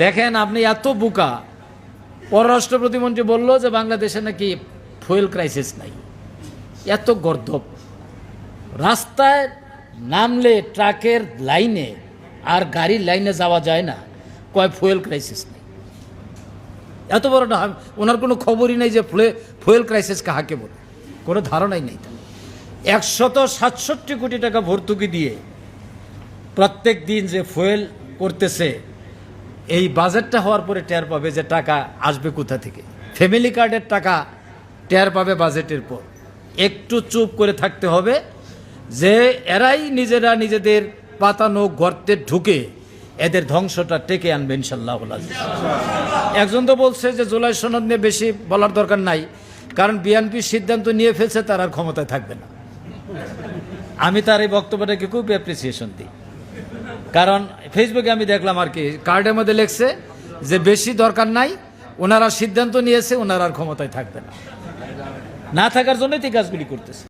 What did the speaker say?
দেখেন আপনি এত বোকা, পররাষ্ট্র প্রতিমন্ত্রী বলল যে বাংলাদেশে নাকি ফুয়েল ক্রাইসিস নাই। এত গর্দভ, রাস্তায় নামলে ট্রাকের লাইনে আর গাড়ির লাইনে যাওয়া যায় না, কয় ফুয়েল ক্রাইসিস নেই। এত বড়টা ওনার কোনো খবরই নেই যে ফুয়েল ক্রাইসিস কাহাকে বলে, কোনো ধারণাই নেই। 167 কোটি টাকা ভর্তুকি দিয়ে প্রত্যেক দিন যে ফুয়েল করতেছে, এই বাজেটটা হওয়ার পরে টের পাবে যে টাকা আসবে কোথা থেকে। ফ্যামিলি কার্ডের টাকা টের পাবে বাজেটের পর। একটু চুপ করে থাকতে হবে যে এরাই নিজেরা নিজেদের পাতানো গর্তে ঢুকে এদের ধ্বংসটা টেকে আনবে ইনশাল্লাহ। একজন তো বলছে যে জুলাই সনদ নিয়ে বেশি বলার দরকার নাই, কারণ বিএনপি সিদ্ধান্ত নিয়ে ফেলছে, তার আর ক্ষমতায় থাকবে না। আমি তার এই বক্তব্যটাকে খুব অ্যাপ্রিসিয়েশন দিই, কারণ ফেসবুকে আমি দেখলাম আর কি, কার্ডের মধ্যে লেখছে যে বেশি দরকার নাই, ওনারা সিদ্ধান্ত নিয়েছে, ওনারা আর ক্ষমতায় থাকবে না, না থাকার জন্যই তো কাজগুলি করতেছে।